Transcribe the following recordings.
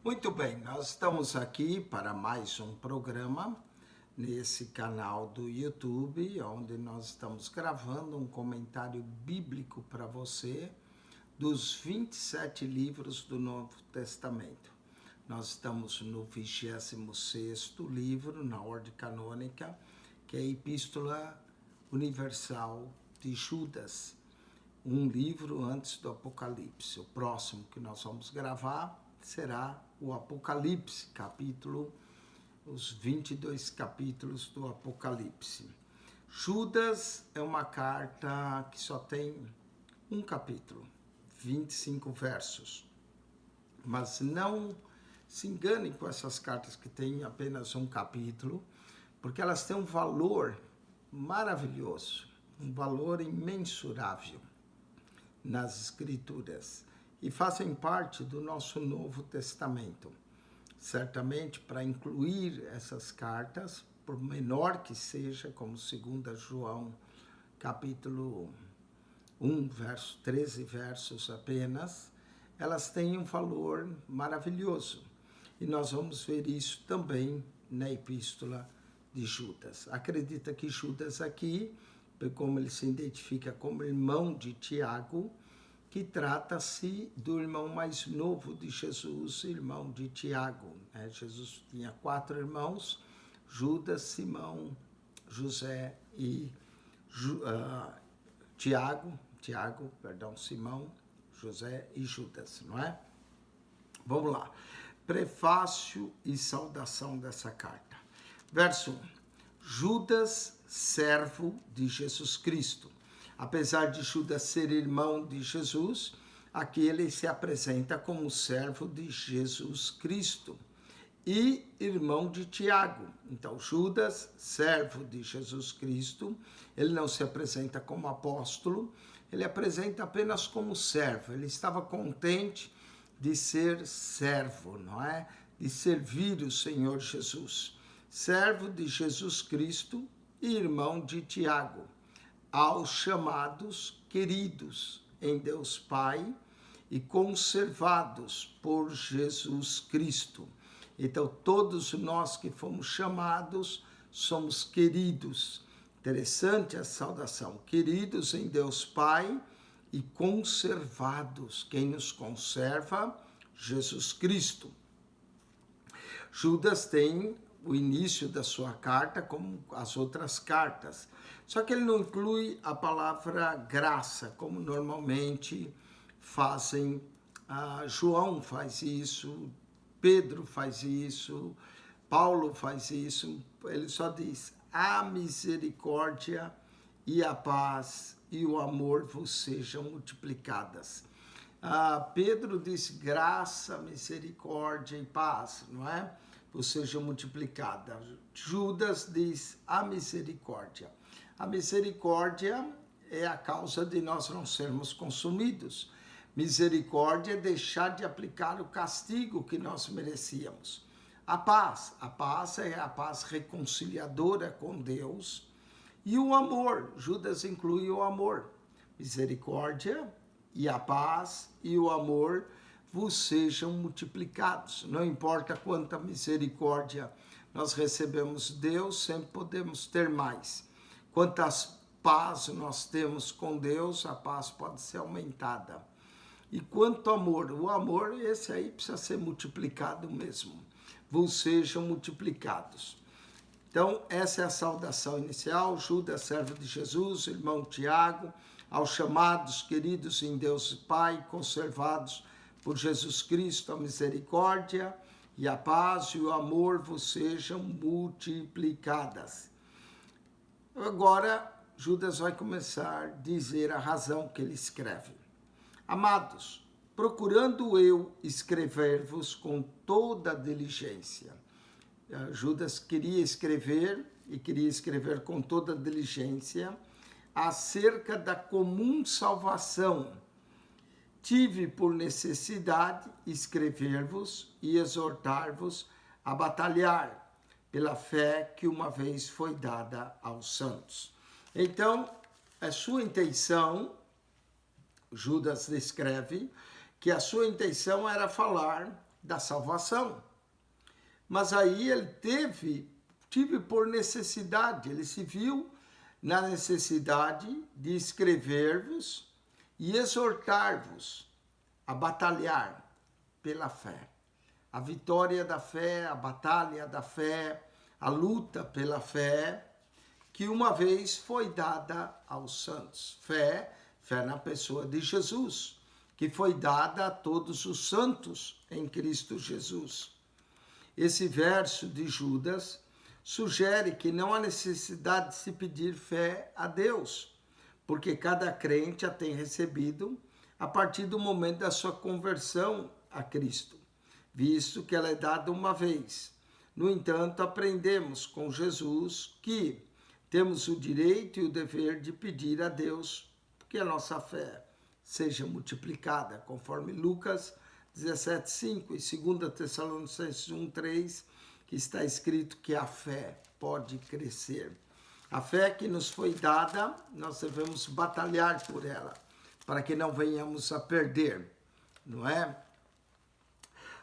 Muito bem, nós estamos aqui para mais um programa nesse canal do YouTube, onde nós estamos gravando um comentário bíblico para você dos 27 livros do Novo Testamento. Nós estamos no 26º livro, na ordem canônica, que é a Epístola Universal de Judas, um livro antes do Apocalipse. O próximo que nós vamos gravar será o Apocalipse, os 22 capítulos do Apocalipse. Judas é uma carta que só tem um capítulo, 25 versos. Mas não se engane com essas cartas que têm apenas um capítulo, porque elas têm um valor maravilhoso, um valor imensurável nas Escrituras e fazem parte do nosso Novo Testamento. Certamente, para incluir essas cartas, por menor que seja, como 2 João, capítulo 1, verso 13 versos apenas, elas têm um valor maravilhoso. E nós vamos ver isso também na Epístola de Judas. Acredita que Judas aqui, como ele se identifica como irmão de Tiago, que trata-se do irmão mais novo de Jesus, irmão de Tiago. Jesus tinha 4 irmãos, Judas, Simão, José e Simão, José e Judas, não é? Vamos lá. Prefácio e saudação dessa carta. Verso 1. Judas, servo de Jesus Cristo. Apesar de Judas ser irmão de Jesus, aqui ele se apresenta como servo de Jesus Cristo e irmão de Tiago. Então, Judas, servo de Jesus Cristo, ele não se apresenta como apóstolo, ele apresenta apenas como servo. Ele estava contente de ser servo, não é? De servir o Senhor Jesus. Servo de Jesus Cristo e irmão de Tiago, aos chamados queridos em Deus Pai e conservados por Jesus Cristo. Então, todos nós que fomos chamados somos queridos. Interessante a saudação. Queridos em Deus Pai e conservados. Quem nos conserva? Jesus Cristo. Judas tem o início da sua carta como as outras cartas. Só que ele não inclui a palavra graça, como normalmente fazem. João faz isso, Pedro faz isso, Paulo faz isso. Ele só diz: a misericórdia e a paz e o amor vos sejam multiplicadas. Pedro diz graça, misericórdia e paz, não é? Vos sejam multiplicadas. Judas diz a misericórdia. A misericórdia é a causa de nós não sermos consumidos. Misericórdia é deixar de aplicar o castigo que nós merecíamos. A paz é a paz reconciliadora com Deus. E o amor, Judas inclui o amor. Misericórdia e a paz e o amor vos sejam multiplicados. Não importa quanta misericórdia nós recebemos de Deus, sempre podemos ter mais. Quantas paz nós temos com Deus, a paz pode ser aumentada. E quanto amor, o amor, esse aí precisa ser multiplicado mesmo. Vos sejam multiplicados. Então, essa é a saudação inicial. Judas, servo de Jesus, irmão Tiago, aos chamados, queridos em Deus Pai, conservados por Jesus Cristo, a misericórdia e a paz e o amor vos sejam multiplicadas. Agora, Judas vai começar a dizer a razão que ele escreve. Amados, procurando eu escrever-vos com toda diligência. Judas queria escrever com toda diligência acerca da comum salvação. Tive por necessidade escrever-vos e exortar-vos a batalhar pela fé que uma vez foi dada aos santos. Então, a sua intenção, Judas descreve, que a sua intenção era falar da salvação. Mas aí ele tive por necessidade, ele se viu na necessidade de escrever-vos e exortar-vos a batalhar pela fé. A vitória da fé, a batalha da fé, a luta pela fé, que uma vez foi dada aos santos. Fé na pessoa de Jesus, que foi dada a todos os santos em Cristo Jesus. Esse verso de Judas sugere que não há necessidade de se pedir fé a Deus, porque cada crente a tem recebido a partir do momento da sua conversão a Cristo, visto que ela é dada uma vez. No entanto, aprendemos com Jesus que temos o direito e o dever de pedir a Deus que a nossa fé seja multiplicada, conforme Lucas 17:5 e 2 Tessalonicenses 1:3, que está escrito que a fé pode crescer. A fé que nos foi dada, nós devemos batalhar por ela, para que não venhamos a perder, não é?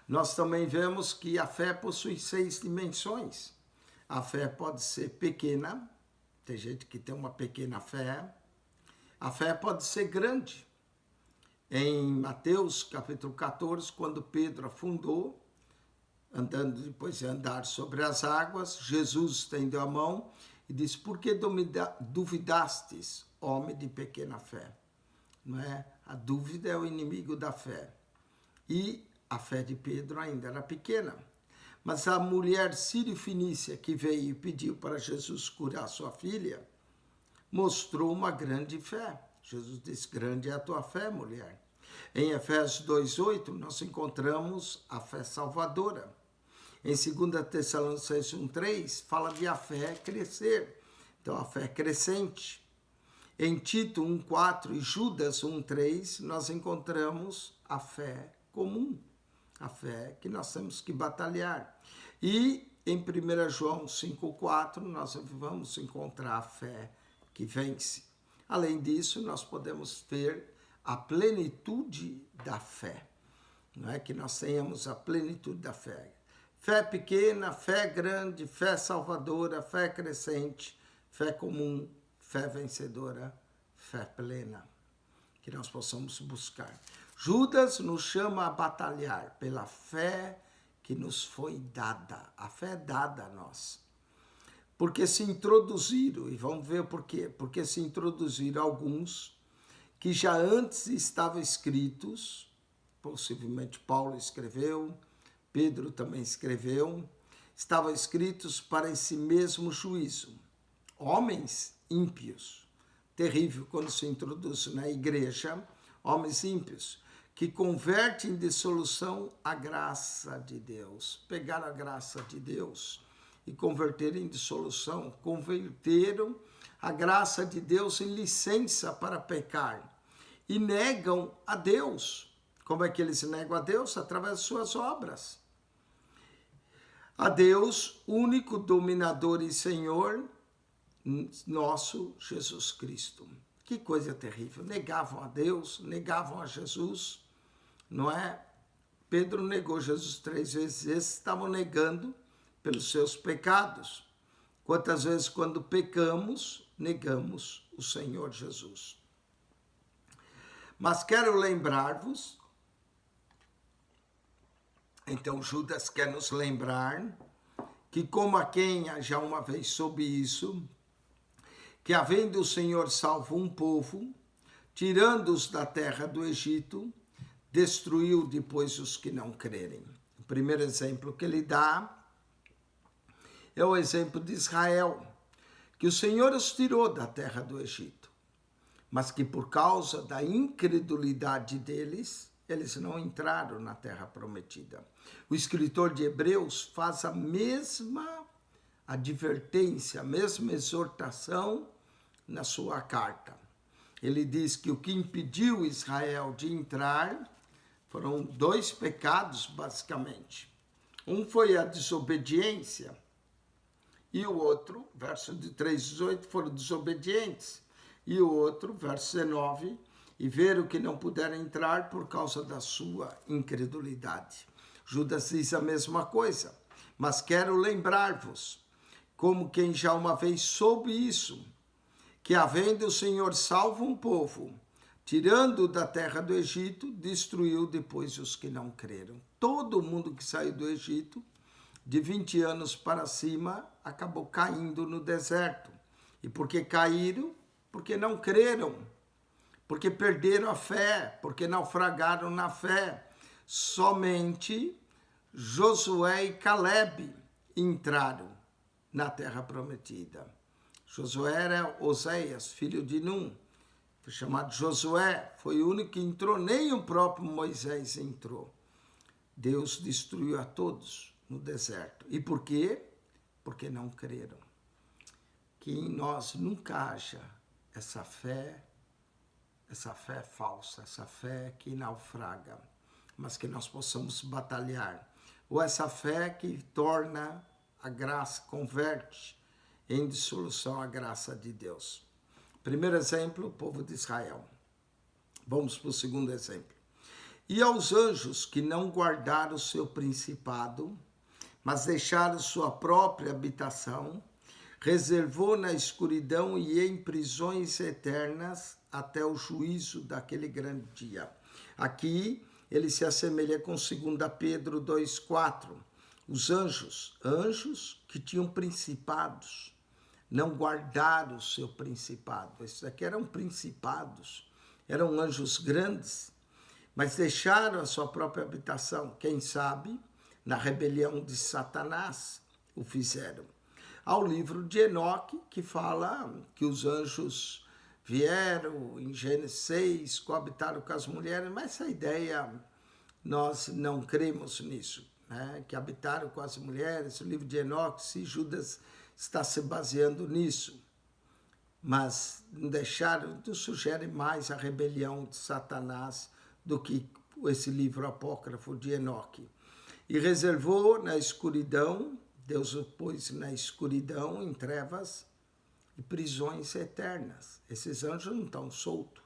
Nós também vemos que a fé possui 6 dimensões. A fé pode ser pequena, tem gente que tem uma pequena fé. A fé pode ser grande. Em Mateus capítulo 14, quando Pedro afundou, andando depois de andar sobre as águas, Jesus estendeu a mão e disse: por que duvidastes, homem de pequena fé? Não é? A dúvida é o inimigo da fé. E a fé de Pedro ainda era pequena. Mas a mulher sírio-fenícia que veio e pediu para Jesus curar sua filha, mostrou uma grande fé. Jesus disse: grande é a tua fé, mulher. Em Efésios 2:8, nós encontramos a fé salvadora. Em 2 Tessalonicenses 1:3, fala de a fé crescer. Então, a fé crescente. Em Tito 1:4 e Judas 1:3, nós encontramos a fé comum. A fé que nós temos que batalhar. E em 1 João 5:4, nós vamos encontrar a fé que vence. Além disso, nós podemos ter a plenitude da fé. Não é que nós tenhamos a plenitude da fé. Fé pequena, fé grande, fé salvadora, fé crescente, fé comum, fé vencedora, fé plena. Que nós possamos buscar. Judas nos chama a batalhar pela fé que nos foi dada. A fé é dada a nós. Porque se introduziram, e vamos ver por quê. Porque se introduziram alguns que já antes estavam escritos, possivelmente Paulo escreveu, Pedro também escreveu, estavam escritos para esse mesmo juízo. Homens ímpios. Terrível quando se introduz na igreja, homens ímpios, que convertem em dissolução a graça de Deus. Pegaram a graça de Deus e converteram em dissolução. Converteram a graça de Deus em licença para pecar. E negam a Deus. Como é que eles negam a Deus? Através de suas obras. A Deus, único dominador e Senhor, nosso Jesus Cristo. Que coisa terrível. Negavam a Deus, negavam a Jesus, não é? Pedro negou Jesus 3 vezes. Esses estavam negando pelos seus pecados. Quantas vezes, quando pecamos, negamos o Senhor Jesus. Mas quero lembrar-vos, então Judas quer nos lembrar, que como a quem já uma vez soube isso, que havendo o Senhor salvo um povo, tirando-os da terra do Egito, destruiu depois os que não crerem. O primeiro exemplo que ele dá é o exemplo de Israel, que o Senhor os tirou da terra do Egito, mas que por causa da incredulidade deles, eles não entraram na terra prometida. O escritor de Hebreus faz a mesma advertência, a mesma exortação na sua carta. Ele diz que o que impediu Israel de entrar foram 2 pecados, basicamente. Um foi a desobediência e o outro, verso de 3:18, foram desobedientes. E o outro, verso 19, e viram que não puderam entrar por causa da sua incredulidade. Judas diz a mesma coisa. Mas quero lembrar-vos, como quem já uma vez soube isso, que havendo o Senhor salvo um povo, tirando-o da terra do Egito, destruiu depois os que não creram. Todo mundo que saiu do Egito, de 20 anos para cima, acabou caindo no deserto. E por que caíram? Porque não creram, porque perderam a fé, porque naufragaram na fé. Somente Josué e Calebe entraram na terra prometida. Josué era Oséias, filho de Num. Foi chamado Josué, foi o único que entrou, nem o próprio Moisés entrou. Deus destruiu a todos no deserto. E por quê? Porque não creram. Que em nós nunca haja essa fé falsa, essa fé que naufraga, mas que nós possamos batalhar. Ou essa fé que torna a graça, converte em dissolução a graça de Deus. Primeiro exemplo, o povo de Israel. Vamos para o segundo exemplo. E aos anjos que não guardaram o seu principado, mas deixaram sua própria habitação, reservou na escuridão e em prisões eternas até o juízo daquele grande dia. Aqui ele se assemelha com 2 Pedro 2,4. Os anjos que tinham principados, não guardaram o seu principado. Esses aqui eram principados, eram anjos grandes, mas deixaram a sua própria habitação. Quem sabe, na rebelião de Satanás, o fizeram. Há o livro de Enoque, que fala que os anjos vieram em Gênesis 6, coabitaram com as mulheres, mas essa ideia, nós não cremos nisso, né? Que habitaram com as mulheres, o livro de Enoque, se Judas está se baseando nisso. Mas não deixaram, não sugere mais a rebelião de Satanás do que esse livro apócrifo de Enoque. E reservou na escuridão, Deus o pôs na escuridão, em trevas e prisões eternas. Esses anjos não estão soltos,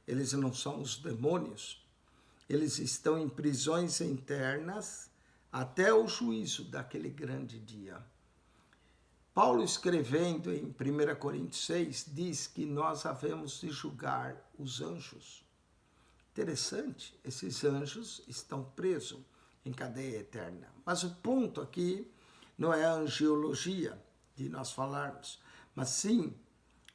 eles não são os demônios, eles estão em prisões internas até o juízo daquele grande dia. Paulo, escrevendo em 1 Coríntios 6, diz que nós havemos de julgar os anjos. Interessante, esses anjos estão presos em cadeia eterna. Mas o ponto aqui não é a angiologia de nós falarmos, mas sim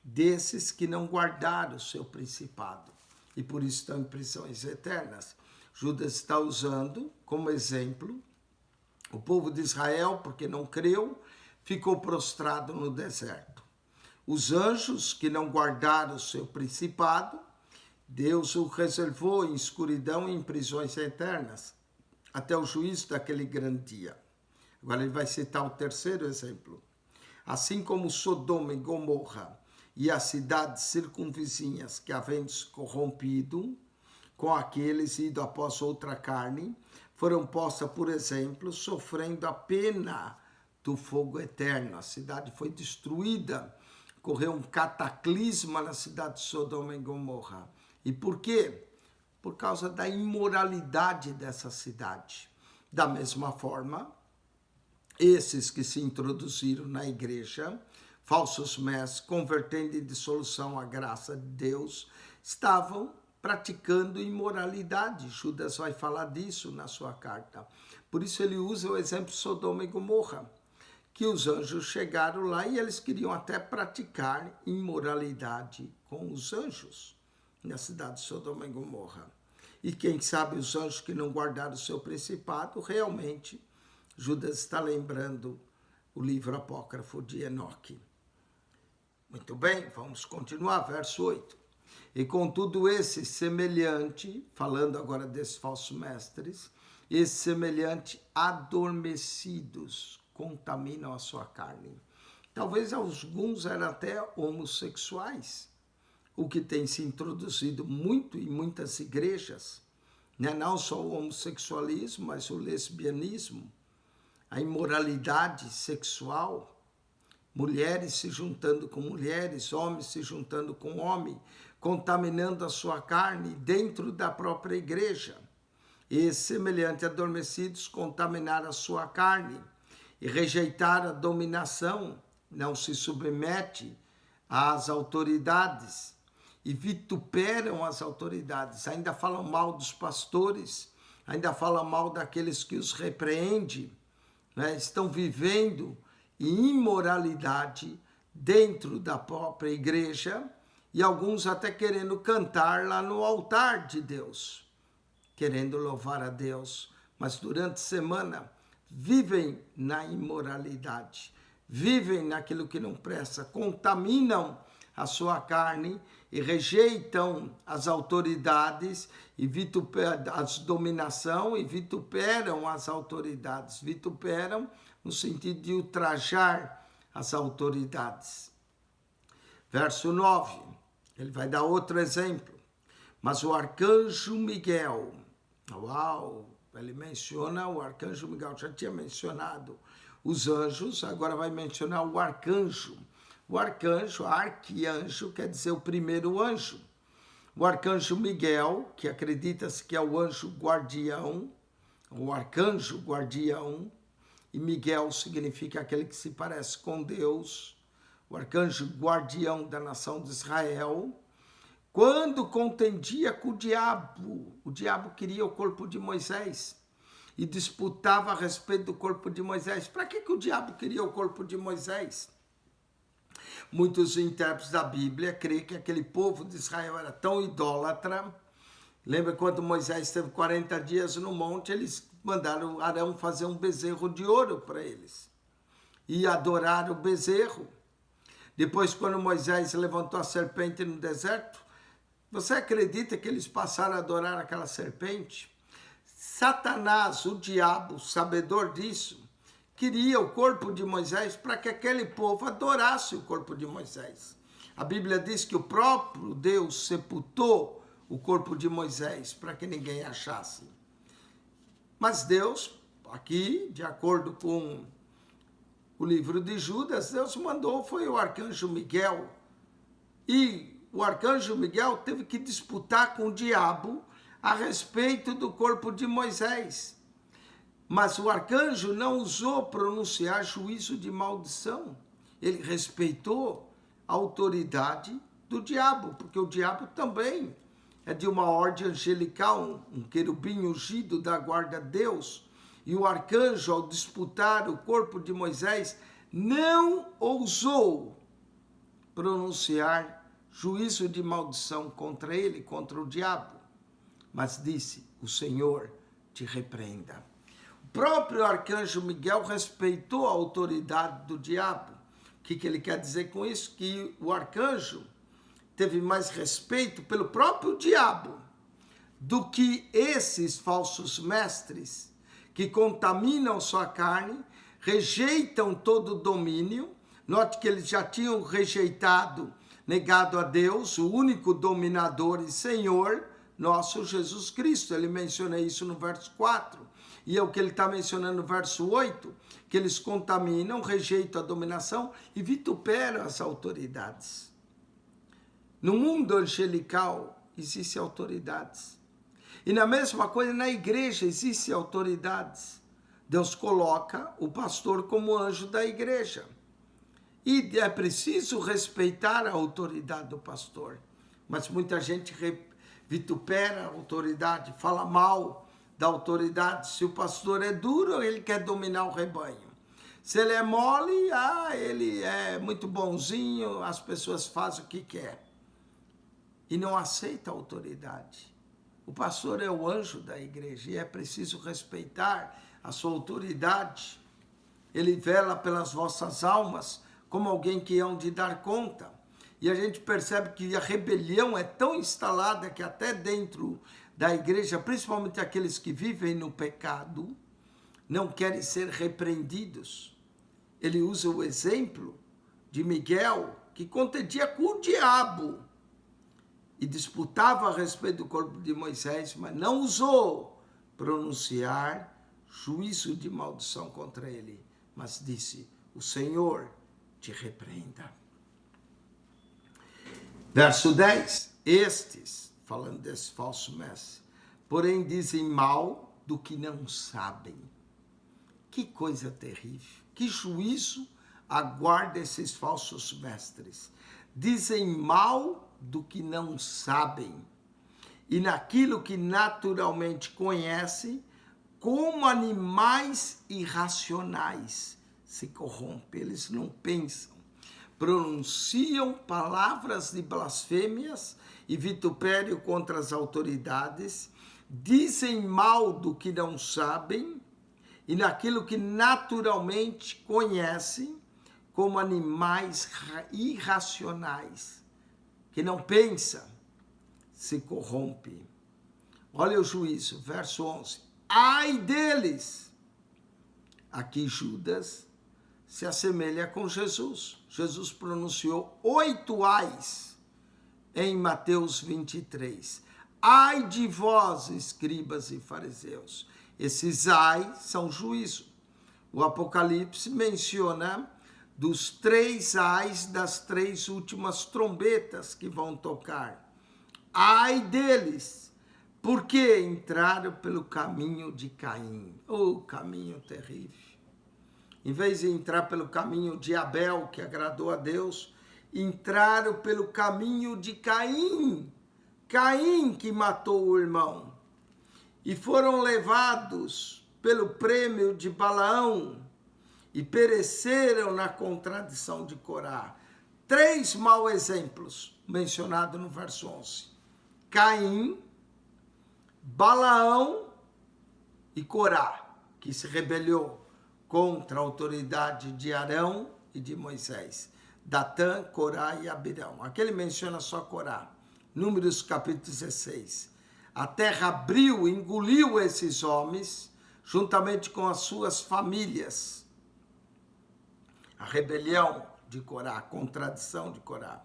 desses que não guardaram o seu principado e por isso estão em prisões eternas. Judas está usando como exemplo o povo de Israel, porque não creu, ficou prostrado no deserto. Os anjos que não guardaram o seu principado, Deus o reservou em escuridão e em prisões eternas, até o juízo daquele grande dia. Agora ele vai citar o terceiro exemplo. Assim como Sodoma e Gomorra e as cidades circunvizinhas que havendo se corrompido com aqueles ido após outra carne, foram postas, por exemplo, sofrendo a pena do fogo eterno. A cidade foi destruída, ocorreu um cataclisma na cidade de Sodoma e Gomorra. E por quê? Por causa da imoralidade dessa cidade. Da mesma forma, esses que se introduziram na igreja, falsos mestres, convertendo em dissolução a graça de Deus, estavam praticando imoralidade. Judas vai falar disso na sua carta. Por isso ele usa o exemplo de Sodoma e Gomorra, que os anjos chegaram lá e eles queriam até praticar imoralidade com os anjos na cidade de Sodoma e Gomorra. E quem sabe os anjos que não guardaram o seu principado, realmente, Judas está lembrando o livro apócrifo de Enoque. Muito bem, vamos continuar, verso 8. E contudo esse semelhante, falando agora desses falsos mestres, esse semelhante adormecidos contaminam a sua carne. Talvez alguns eram até homossexuais, o que tem se introduzido muito em muitas igrejas, né? Não só o homossexualismo, mas o lesbianismo, a imoralidade sexual, mulheres se juntando com mulheres, homens se juntando com homens, contaminando a sua carne dentro da própria igreja. e, semelhante a adormecidos, contaminar a sua carne e rejeitar a dominação, não se submete às autoridades e vituperam as autoridades, ainda falam mal dos pastores, ainda falam mal daqueles que os repreendem, né? Estão vivendo em imoralidade dentro da própria igreja e alguns até querendo cantar lá no altar de Deus, querendo louvar a Deus, mas durante a semana vivem na imoralidade, vivem naquilo que não presta, contaminam a sua carne e rejeitam as autoridades e as dominação e vituperam as autoridades. Vituperam no sentido de ultrajar as autoridades. Verso 9, ele vai dar outro exemplo. Mas o arcanjo Miguel, ele menciona o arcanjo Miguel, já tinha mencionado os anjos, agora vai mencionar o arcanjo. O arcanjo, arquianjo, quer dizer o primeiro anjo. O arcanjo Miguel, que acredita-se que é o anjo guardião, o arcanjo guardião, e Miguel significa aquele que se parece com Deus, o arcanjo guardião da nação de Israel, quando contendia com o diabo queria o corpo de Moisés e disputava a respeito do corpo de Moisés. Para que o diabo queria o corpo de Moisés? Muitos intérpretes da Bíblia creem que aquele povo de Israel era tão idólatra. Lembra quando Moisés esteve 40 dias no monte, eles mandaram Arão fazer um bezerro de ouro para eles e adorar o bezerro. Depois, quando Moisés levantou a serpente no deserto, você acredita que eles passaram a adorar aquela serpente? Satanás, o diabo, sabedor disso, queria o corpo de Moisés para que aquele povo adorasse o corpo de Moisés. A Bíblia diz que o próprio Deus sepultou o corpo de Moisés para que ninguém achasse. Mas Deus, aqui, de acordo com o livro de Judas, Deus mandou, foi o arcanjo Miguel. E o arcanjo Miguel teve que disputar com o diabo a respeito do corpo de Moisés. Mas o arcanjo não ousou pronunciar juízo de maldição. Ele respeitou a autoridade do diabo, porque o diabo também é de uma ordem angelical, um querubim ungido da guarda de Deus. E o arcanjo, ao disputar o corpo de Moisés, não ousou pronunciar juízo de maldição contra ele, contra o diabo. Mas disse, o Senhor te repreenda. O próprio arcanjo Miguel respeitou a autoridade do diabo. O que ele quer dizer com isso? Que o arcanjo teve mais respeito pelo próprio diabo do que esses falsos mestres que contaminam sua carne, rejeitam todo o domínio. Note que eles já tinham rejeitado, negado a Deus, o único dominador e Senhor, nosso Jesus Cristo. Ele menciona isso no verso 4. E é o que ele está mencionando no verso 8, que eles contaminam, rejeitam a dominação e vituperam as autoridades. No mundo angelical existem autoridades. E na mesma coisa, na igreja existem autoridades. Deus coloca o pastor como anjo da igreja. E é preciso respeitar a autoridade do pastor. Mas muita gente vitupera a autoridade, fala mal da autoridade. Se o pastor é duro, ele quer dominar o rebanho. Se ele é mole, ele é muito bonzinho, as pessoas fazem o que quer. E não aceita a autoridade. O pastor é o anjo da igreja e é preciso respeitar a sua autoridade. Ele vela pelas vossas almas como alguém que hão de dar conta. E a gente percebe que a rebelião é tão instalada que até dentro da igreja, principalmente aqueles que vivem no pecado, não querem ser repreendidos. Ele usa o exemplo de Miguel, que contendia com o diabo e disputava a respeito do corpo de Moisés, mas não ousou pronunciar juízo de maldição contra ele, mas disse, o Senhor te repreenda. Verso 10, estes, falando desse falso mestre, porém dizem mal do que não sabem. Que coisa terrível, que juízo aguarda esses falsos mestres. Dizem mal do que não sabem, e naquilo que naturalmente conhecem, como animais irracionais se corrompem. Eles não pensam, pronunciam palavras de blasfêmias e vitupério contra as autoridades, dizem mal do que não sabem, e naquilo que naturalmente conhecem, como animais irracionais, que não pensam, se corrompe. Olha o juízo, verso 11. Ai deles! Aqui Judas se assemelha com Jesus. Jesus pronunciou 8 ais em Mateus 23. Ai de vós, escribas e fariseus. Esses ai são juízo. O Apocalipse menciona dos 3 ais das 3 últimas trombetas que vão tocar. Ai deles, porque entraram pelo caminho de Caim. Oh, caminho terrível. Em vez de entrar pelo caminho de Abel, que agradou a Deus, entraram pelo caminho de Caim. Caim que matou o irmão. E foram levados pelo prêmio de Balaão e pereceram na contradição de Corá. 3 maus exemplos mencionados no verso 11. Caim, Balaão e Corá, que se rebelou contra a autoridade de Arão e de Moisés. Datã, Corá e Abirão. Aqui ele menciona só Corá. Números capítulo 16. A terra abriu, engoliu esses homens, juntamente com as suas famílias. A rebelião de Corá, a contradição de Corá.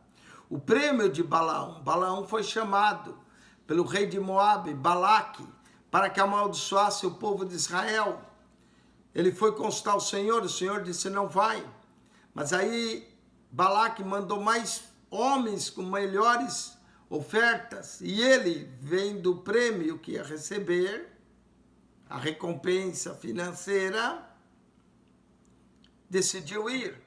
O prêmio de Balaão. Balaão foi chamado pelo rei de Moabe, Balaque, para que amaldiçoasse o povo de Israel. Ele foi consultar o Senhor disse não vai. Mas aí Balaque mandou mais homens com melhores ofertas, e ele, vendo o prêmio que ia receber, a recompensa financeira, decidiu ir.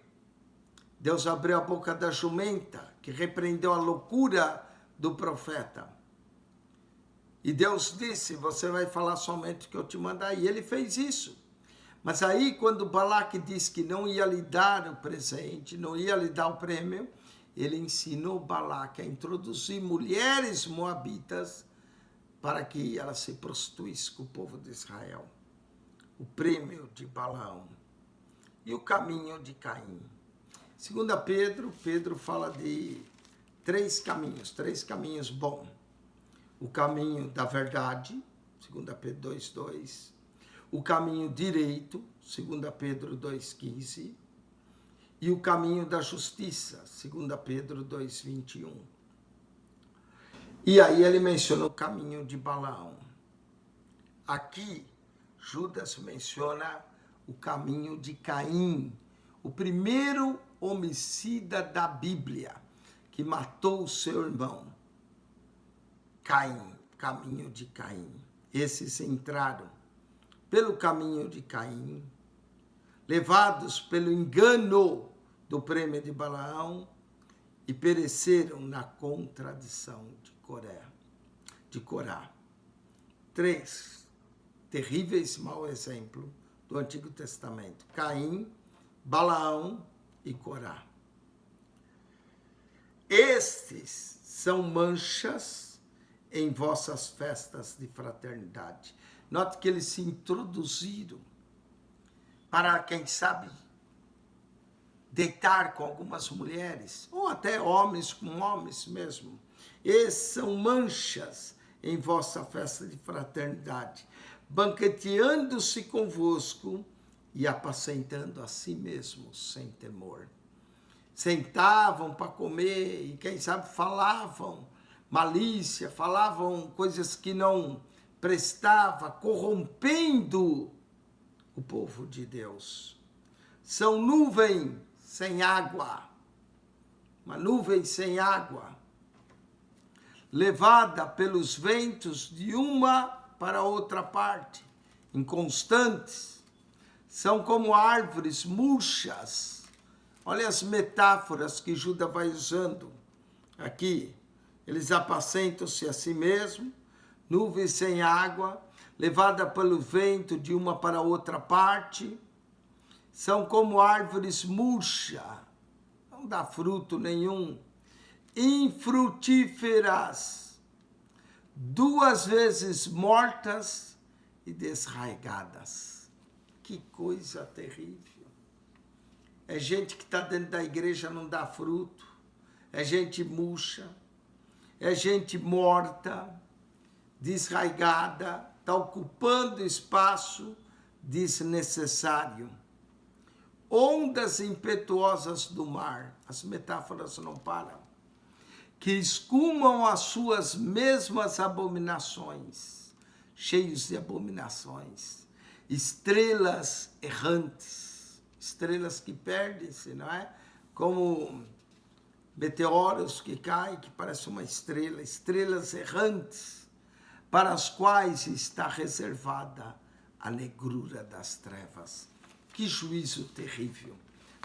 Deus abriu a boca da jumenta, que repreendeu a loucura do profeta. E Deus disse, você vai falar somente o que eu te mandar. E ele fez isso. Mas aí, quando Balaque disse que não ia lhe dar o presente, não ia lhe dar o prêmio, ele ensinou Balaque a introduzir mulheres moabitas para que ela se prostituísse com o povo de Israel. O prêmio de Balaão. E o caminho de Caim. Segundo Pedro, Pedro fala de 3 caminhos bons. O caminho da verdade, 2 Pedro 2:2. O caminho direito, 2 Pedro 2:15. E o caminho da justiça, 2 Pedro 2:21. E aí ele menciona o caminho de Balaão. Aqui, Judas menciona o caminho de Caim, o primeiro homicida da Bíblia, que matou o seu irmão. Caim, caminho de Caim. Esses entraram pelo caminho de Caim, levados pelo engano do prêmio de Balaão, e pereceram na contradição de Corá. 3 terríveis maus exemplos do Antigo Testamento: Caim, Balaão e Corá. Estes são manchas em vossas festas de fraternidade. Note que eles se introduziram para, quem sabe, deitar com algumas mulheres, ou até homens com homens mesmo. Esses são manchas em vossa festa de fraternidade, banqueteando-se convosco e apacentando a si mesmos sem temor. Sentavam para comer e, quem sabe, falavam malícia, falavam coisas que não prestavam, corrompendo o povo de Deus. São nuvem sem água, uma nuvem sem água, levada pelos ventos de uma para outra parte, inconstantes. São como árvores murchas. Olha as metáforas que Judas vai usando aqui. Eles apacentam-se a si mesmos, nuvens sem água, levada pelo vento de uma para outra parte. São como árvores murchas, não dá fruto nenhum, infrutíferas, 2 vezes mortas e desraigadas. Que coisa terrível. É gente que está dentro da igreja, não dá fruto, é gente murcha, é gente morta, desraigada, está ocupando espaço desnecessário. Ondas impetuosas do mar, as metáforas não param, que escumam as suas mesmas abominações, cheios de abominações, estrelas errantes, estrelas que perdem-se, não é? Como meteoros que caem, que parece uma estrela, estrelas errantes, para as quais está reservada a negrura das trevas. Que juízo terrível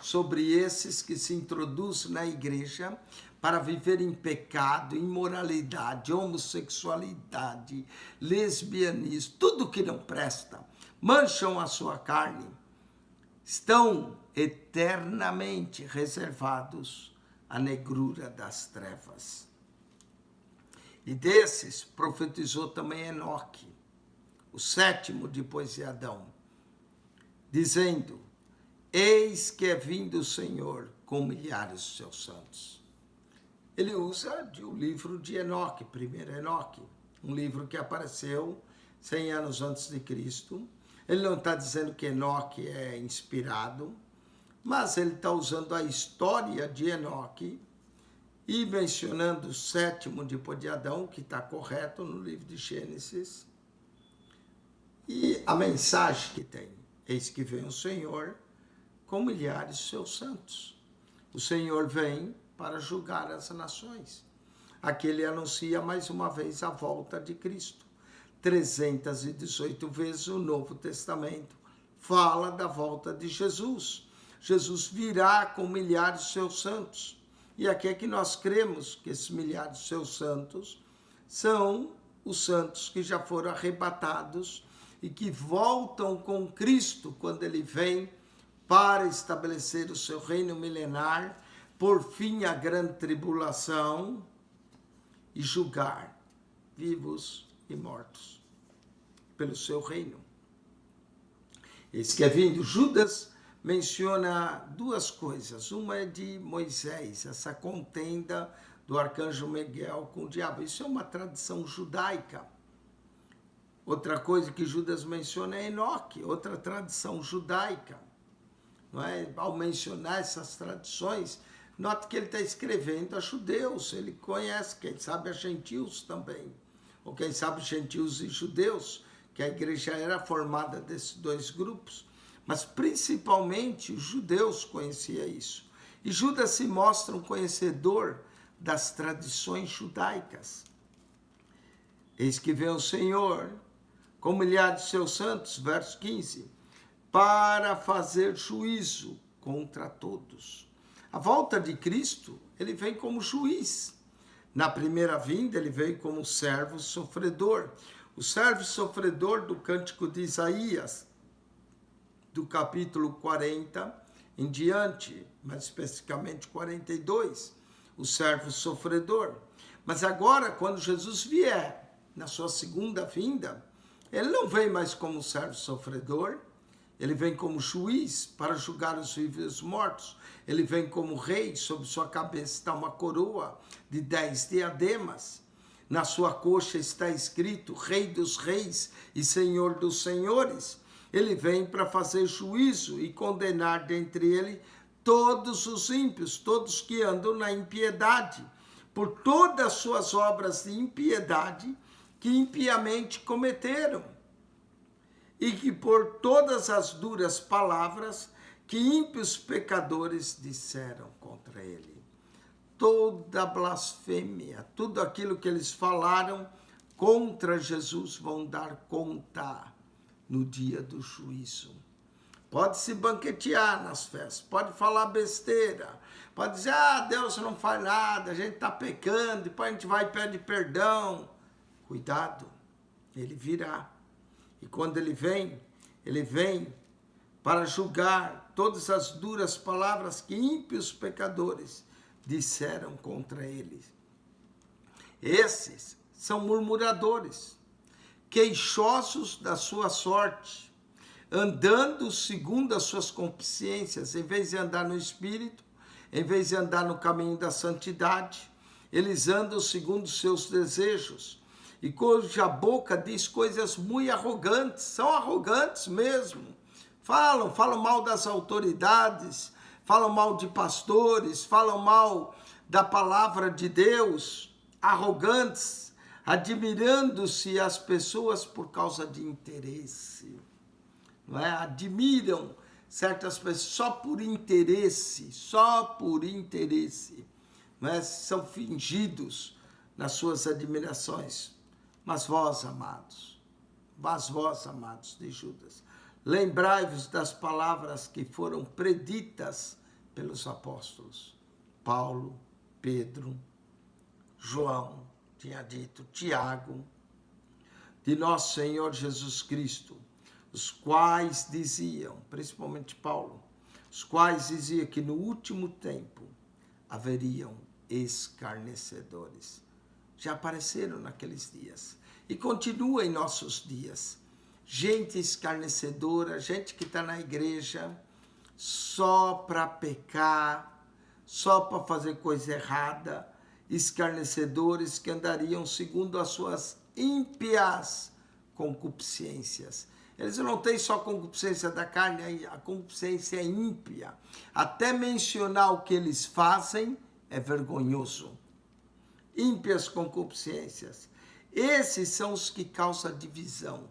sobre esses que se introduzem na igreja para viver em pecado, imoralidade, homossexualidade, lesbianismo, tudo que não presta, mancham a sua carne, estão eternamente reservados à negrura das trevas. E desses profetizou também Enoque, o 7º depois de Adão, dizendo: eis que é vindo o Senhor com milhares de seus santos. Ele usa o livro de Enoque, 1º Enoque, um livro que apareceu 100 anos antes de Cristo. Ele não está dizendo que Enoque é inspirado, mas ele está usando a história de Enoque e mencionando o 7º depois de Adão, que está correto no livro de Gênesis, e a mensagem que tem: eis que vem o Senhor com milhares de seus santos. O Senhor vem para julgar as nações. Aqui ele anuncia mais uma vez a volta de Cristo. 318 vezes o Novo Testamento fala da volta de Jesus. Jesus virá com milhares de seus santos. E aqui é que nós cremos que esses milhares de seus santos são os santos que já foram arrebatados e que voltam com Cristo quando ele vem para estabelecer o seu reino milenar, por fim a grande tribulação e julgar vivos e mortos pelo seu reino. Esse que é vindo, Judas menciona 2 coisas. Uma é de Moisés, essa contenda do arcanjo Miguel com o diabo. Isso é uma tradição judaica. Outra coisa que Judas menciona é Enoque, outra tradição judaica. Não é? Ao mencionar essas tradições, note que ele está escrevendo a judeus, ele conhece, quem sabe a gentios também, ou quem sabe gentios e judeus, que a igreja era formada desses 2 grupos, mas principalmente os judeus conheciam isso. E Judas se mostra um conhecedor das tradições judaicas. Eis que vem o Senhor com milhares de seus santos, verso 15, para fazer juízo contra todos. A volta de Cristo, ele vem como juiz. Na primeira vinda, ele veio como servo sofredor. O servo sofredor do cântico de Isaías, do capítulo 40 em diante, mais especificamente 42, o servo sofredor. Mas agora, quando Jesus vier, na sua segunda vinda, ele não vem mais como servo sofredor, ele vem como juiz para julgar os vivos e os mortos. Ele vem como rei, sobre sua cabeça está uma coroa de 10 diademas. Na sua coxa está escrito Rei dos Reis e Senhor dos Senhores. Ele vem para fazer juízo e condenar dentre ele todos os ímpios, todos que andam na impiedade, por todas as suas obras de impiedade que impiamente cometeram, e que por todas as duras palavras que ímpios pecadores disseram contra ele. Toda blasfêmia, tudo aquilo que eles falaram contra Jesus vão dar conta no dia do juízo. Pode se banquetear nas festas, pode falar besteira, pode dizer, Deus não faz nada, a gente está pecando, depois a gente vai e pede perdão. Cuidado, ele virá. E quando ele vem para julgar todas as duras palavras que ímpios pecadores disseram contra ele. Esses são murmuradores, queixosos da sua sorte, andando segundo as suas concupiscências, em vez de andar no Espírito, em vez de andar no caminho da santidade, eles andam segundo os seus desejos, e cuja boca diz coisas muito arrogantes, são arrogantes mesmo, falam mal das autoridades, falam mal de pastores, falam mal da palavra de Deus, arrogantes, admirando-se as pessoas por causa de interesse. Não é? Admiram certas pessoas só por interesse, não é? São fingidos nas suas admirações. Mas vós, amados de Judas, lembrai-vos das palavras que foram preditas pelos apóstolos, Paulo, Pedro, João, tinha dito, Tiago, de nosso Senhor Jesus Cristo, os quais diziam, principalmente Paulo, os quais diziam que no último tempo haveriam escarnecedores. Já apareceram naqueles dias e continua em nossos dias. Gente escarnecedora, gente que está na igreja só para pecar, só para fazer coisa errada, escarnecedores que andariam segundo as suas ímpias concupiscências. Eles não têm só concupiscência da carne, a concupiscência é ímpia. Até mencionar o que eles fazem é vergonhoso. Ímpias concupiscências. Esses são os que causam divisão.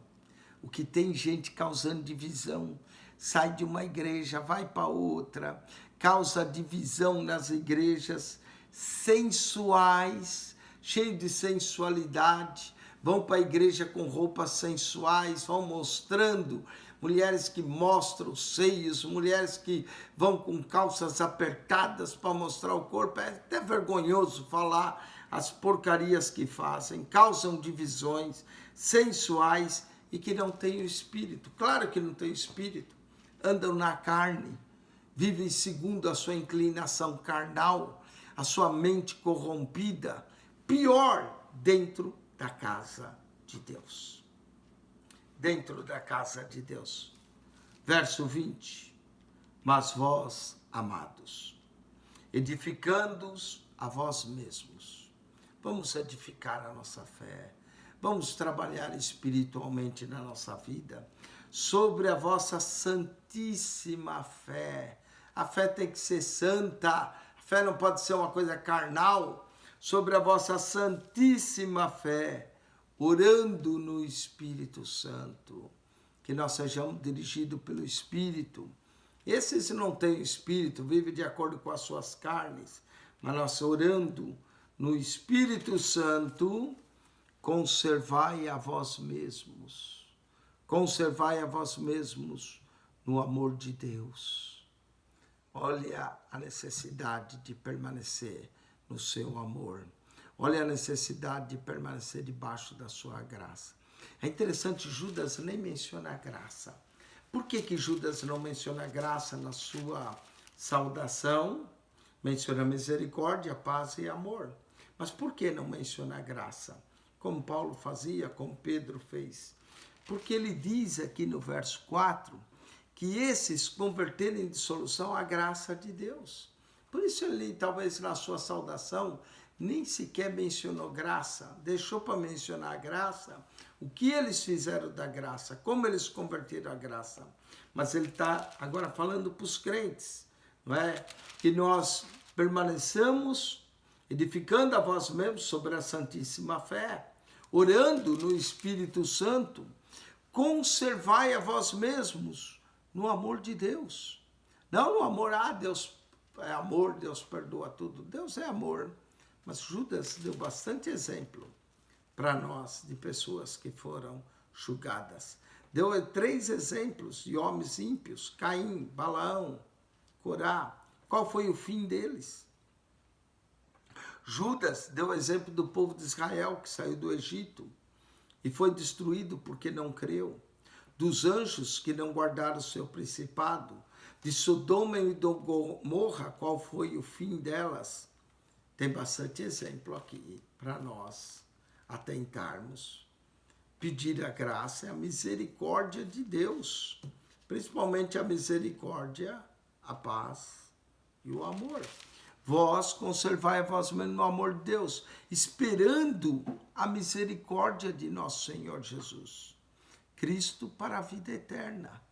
O que tem gente causando divisão, sai de uma igreja, vai para outra, causa divisão nas igrejas, sensuais, cheio de sensualidade, vão para a igreja com roupas sensuais, vão mostrando, mulheres que mostram os seios, mulheres que vão com calças apertadas para mostrar o corpo, é até vergonhoso falar as porcarias que fazem, causam divisões, sensuais e que não têm o Espírito. Claro que não têm o Espírito, andam na carne, vivem segundo a sua inclinação carnal, a sua mente corrompida, pior, dentro da casa de Deus. Dentro da casa de Deus. Verso 20. Mas vós, amados, edificando-os a vós mesmos. Vamos edificar a nossa fé. Vamos trabalhar espiritualmente na nossa vida. Sobre a vossa santíssima fé. A fé tem que ser santa. A fé não pode ser uma coisa carnal. Sobre a vossa santíssima fé, orando no Espírito Santo, que nós sejamos dirigidos pelo Espírito. Esses não têm Espírito, vivem de acordo com as suas carnes, mas nós orando no Espírito Santo, conservai a vós mesmos no amor de Deus. Olha a necessidade de permanecer no seu amor. Olha a necessidade de permanecer debaixo da sua graça. É interessante, Judas nem menciona a graça. Por que Judas não menciona a graça na sua saudação? Menciona misericórdia, paz e amor. Mas por que não menciona a graça? Como Paulo fazia, como Pedro fez. Porque ele diz aqui no verso 4, que esses converteram em dissolução a graça de Deus. Por isso ele, talvez na sua saudação, nem sequer mencionou graça, deixou para mencionar a graça, o que eles fizeram da graça, como eles converteram a graça. Mas ele está agora falando para os crentes, não é? Que nós permaneçamos edificando a vós mesmos sobre a santíssima fé, orando no Espírito Santo, conservai a vós mesmos no amor de Deus. Não no amor, Deus é amor, Deus perdoa tudo. Deus é amor. Mas Judas deu bastante exemplo para nós de pessoas que foram julgadas. Deu 3 exemplos de homens ímpios: Caim, Balaão, Corá. Qual foi o fim deles? Judas deu o exemplo do povo de Israel que saiu do Egito e foi destruído porque não creu. Dos anjos que não guardaram o seu principado. De Sodoma e de Gomorra, qual foi o fim delas? Tem bastante exemplo aqui para nós atentarmos. Pedir a graça e a misericórdia de Deus, principalmente a misericórdia, a paz e o amor. Vós conservai a vós mesmos no amor de Deus, esperando a misericórdia de nosso Senhor Jesus Cristo para a vida eterna.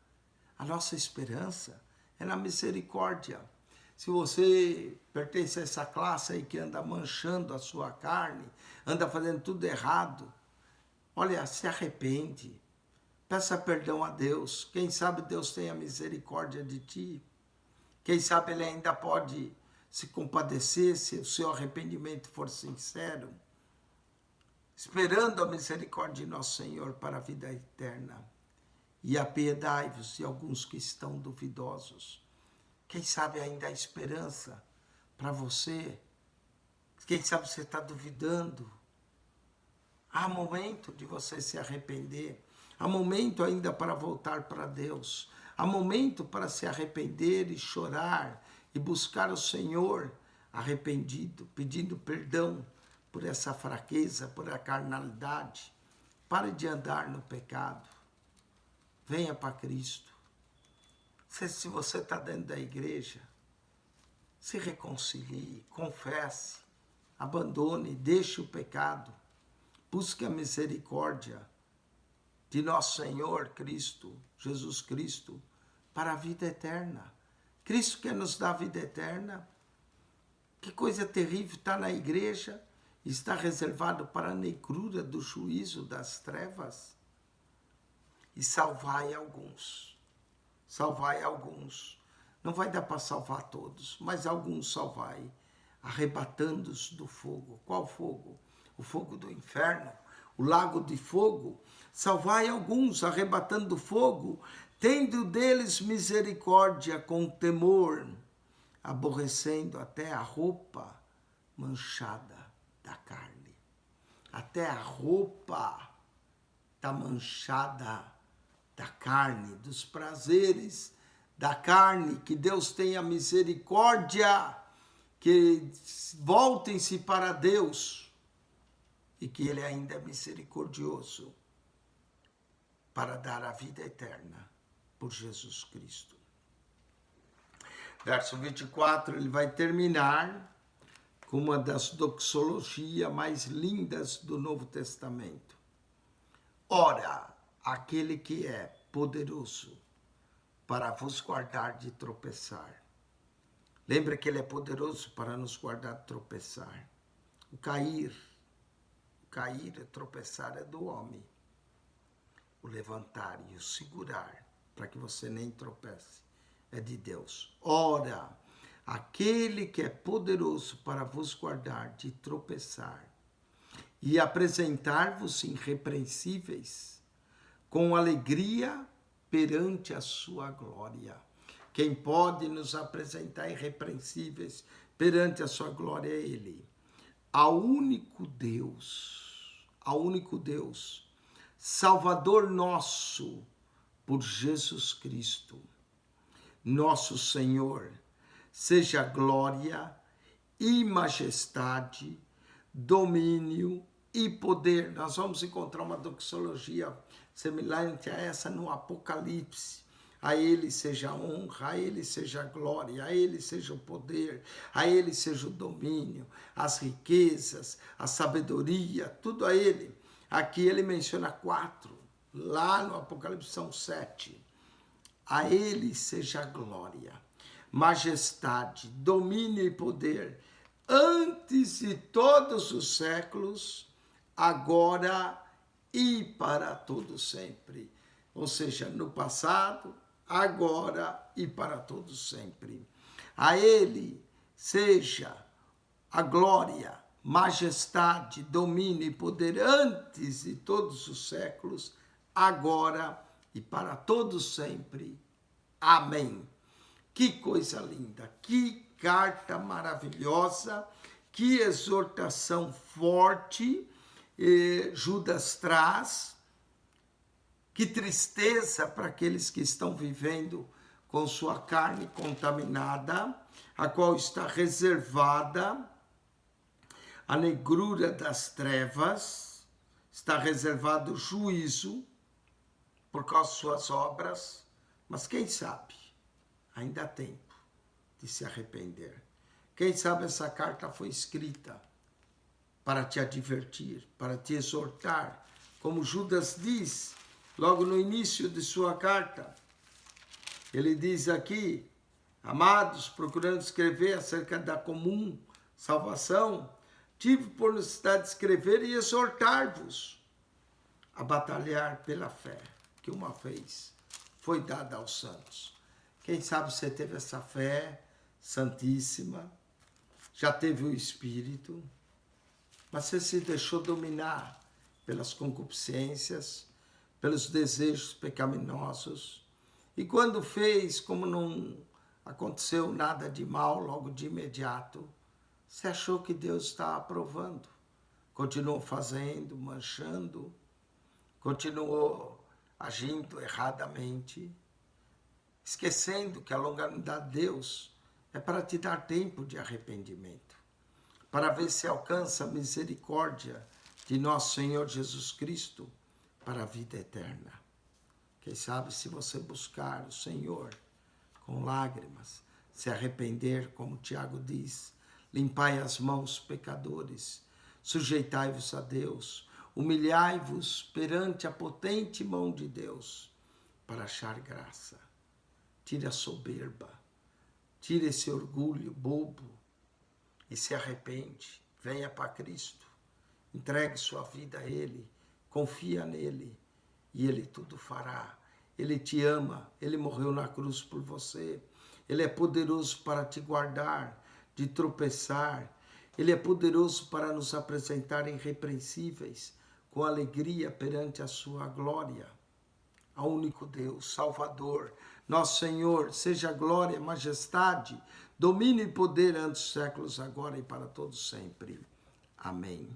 A nossa esperança é na misericórdia. Se você pertence a essa classe aí que anda manchando a sua carne, anda fazendo tudo errado, olha, se arrepende, peça perdão a Deus. Quem sabe Deus tenha misericórdia de ti. Quem sabe Ele ainda pode se compadecer se o seu arrependimento for sincero. Esperando a misericórdia de nosso Senhor para a vida eterna. E apiedai-vos de alguns que estão duvidosos. Quem sabe ainda há esperança para você. Quem sabe você está duvidando. Há momento de você se arrepender. Há momento ainda para voltar para Deus. Há momento para se arrepender e chorar e buscar o Senhor arrependido, pedindo perdão por essa fraqueza, por a carnalidade. Pare de andar no pecado. Venha para Cristo. Se você está dentro da igreja, se reconcilie, confesse, abandone, deixe o pecado. Busque a misericórdia de nosso Senhor Cristo, Jesus Cristo, para a vida eterna. Cristo quer nos dar a vida eterna. Que coisa terrível está na igreja, está reservado para a negrura do juízo das trevas. E salvai alguns. Salvai alguns. Não vai dar para salvar todos, mas alguns salvai, arrebatando-os do fogo. Qual fogo? O fogo do inferno, o lago de fogo. Salvai alguns, arrebatando do fogo, tendo deles misericórdia com temor, aborrecendo até a roupa manchada da carne. Até a roupa está manchada da carne, dos prazeres da carne. Que Deus tenha misericórdia, que voltem-se para Deus e que Ele ainda é misericordioso para dar a vida eterna por Jesus Cristo. Verso 24, ele vai terminar com uma das doxologias mais lindas do Novo Testamento. Ora, aquele que é poderoso para vos guardar de tropeçar. Lembra que ele é poderoso para nos guardar de tropeçar. O cair, tropeçar é do homem. O levantar e o segurar, para que você nem tropece, é de Deus. Ora, aquele que é poderoso para vos guardar de tropeçar e apresentar-vos irrepreensíveis com alegria perante a sua glória. Quem pode nos apresentar irrepreensíveis perante a sua glória é Ele. Ao único Deus, Salvador nosso, por Jesus Cristo, nosso Senhor, seja glória e majestade, domínio e poder. Nós vamos encontrar uma doxologia semelhante a essa no Apocalipse. A Ele seja a honra, a Ele seja a glória, a Ele seja o poder, a Ele seja o domínio, as riquezas, a sabedoria, tudo a Ele. Aqui ele menciona 4, lá no Apocalipse são 7. A Ele seja a glória, majestade, domínio e poder, antes de todos os séculos, agora e para todo sempre. Ou seja, no passado, agora e para todo sempre. A Ele seja a glória, majestade, domínio e poder antes de todos os séculos, agora e para todos sempre. Amém. Que coisa linda, que carta maravilhosa, que exortação forte Judas traz. Que tristeza para aqueles que estão vivendo com sua carne contaminada, a qual está reservada a negrura das trevas, está reservado o juízo por causa de suas obras, mas quem sabe, ainda há tempo de se arrepender. Quem sabe essa carta foi escrita para te advertir, para te exortar, como Judas diz, logo no início de sua carta. Ele diz aqui, amados, procurando escrever acerca da comum salvação, tive por necessidade de escrever e exortar-vos a batalhar pela fé, que uma vez foi dada aos santos. Quem sabe você teve essa fé santíssima, já teve o Espírito, mas você se deixou dominar pelas concupiscências, pelos desejos pecaminosos, e quando fez, como não aconteceu nada de mal logo de imediato, você achou que Deus está aprovando, continuou fazendo, manchando, continuou agindo erradamente, esquecendo que a longanimidade de Deus é para te dar tempo de arrependimento, para ver se alcança a misericórdia de nosso Senhor Jesus Cristo, para a vida eterna. Quem sabe se você buscar o Senhor com lágrimas, se arrepender, como Tiago diz, limpai as mãos, pecadores, sujeitai-vos a Deus, humilhai-vos perante a potente mão de Deus, para achar graça. Tire a soberba, tire esse orgulho bobo e se arrepende, venha para Cristo, entregue sua vida a Ele, confia nele e Ele tudo fará. Ele te ama, Ele morreu na cruz por você. Ele é poderoso para te guardar de tropeçar. Ele é poderoso para nos apresentar irrepreensíveis, com alegria perante a sua glória. Ao único Deus, Salvador, nosso Senhor, seja glória, majestade, domínio e poder antes dos séculos, agora e para todos sempre. Amém.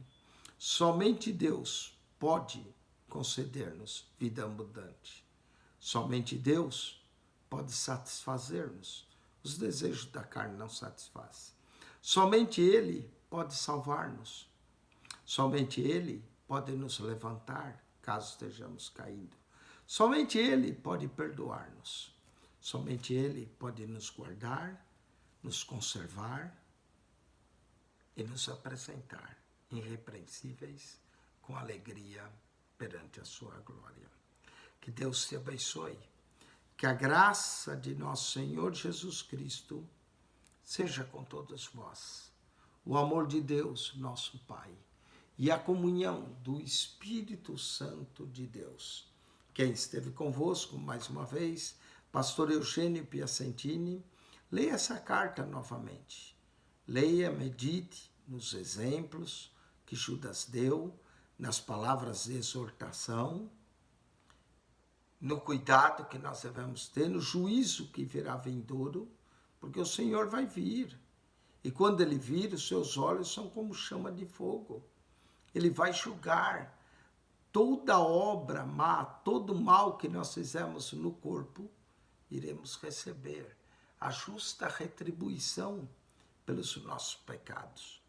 Somente Deus pode conceder-nos vida abundante. Somente Deus pode satisfazer-nos. Os desejos da carne não satisfazem. Somente Ele pode salvar-nos. Somente Ele pode nos levantar, caso estejamos caindo. Somente Ele pode perdoar-nos. Somente Ele pode nos guardar, nos conservar e nos apresentar irrepreensíveis com alegria perante a sua glória. Que Deus te abençoe. Que a graça de nosso Senhor Jesus Cristo seja com todos vós. O amor de Deus, nosso Pai, e a comunhão do Espírito Santo de Deus. Quem esteve convosco, mais uma vez, pastor Eugênio Piacentini, leia essa carta novamente. Leia, medite nos exemplos que Judas deu, nas palavras de exortação, no cuidado que nós devemos ter, no juízo que virá vindouro, porque o Senhor vai vir. E quando Ele vir, os seus olhos são como chama de fogo. Ele vai julgar toda obra má, todo mal que nós fizemos no corpo, iremos receber a justa retribuição pelos nossos pecados.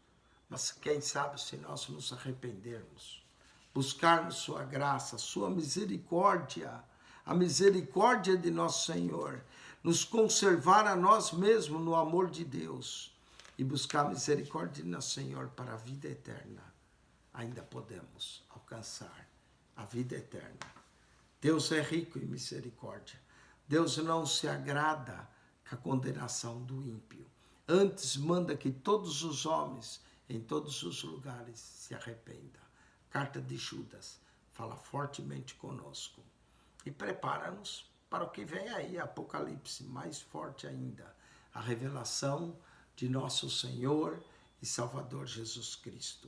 Mas quem sabe se nós nos arrependermos, buscarmos sua graça, sua misericórdia, a misericórdia de nosso Senhor, nos conservar a nós mesmos no amor de Deus e buscar a misericórdia de nosso Senhor para a vida eterna, ainda podemos alcançar a vida eterna. Deus é rico em misericórdia. Deus não se agrada com a condenação do ímpio. Antes manda que todos os homens, em todos os lugares, se arrependam. Carta de Judas fala fortemente conosco. E prepara-nos para o que vem aí, Apocalipse, mais forte ainda. A revelação de nosso Senhor e e Salvador Jesus Cristo.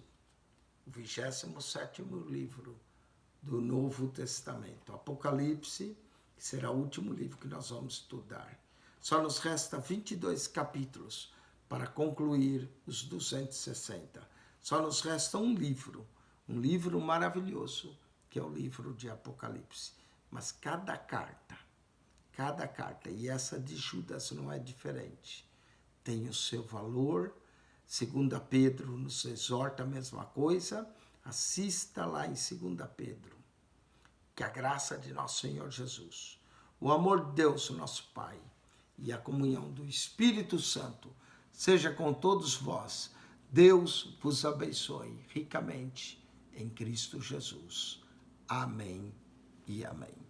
O 27º livro do Novo Testamento, Apocalipse, que será o último livro que nós vamos estudar. Só nos resta 22 capítulos para concluir os 260. Só nos resta um livro maravilhoso, que é o livro de Apocalipse. Mas cada carta, e essa de Judas não é diferente, tem o seu valor. 2 Pedro nos exorta a mesma coisa. Assista lá em 2 Pedro. Que a graça de nosso Senhor Jesus, o amor de Deus, nosso Pai, e a comunhão do Espírito Santo seja com todos vós. Deus vos abençoe ricamente em Cristo Jesus. Amém e amém.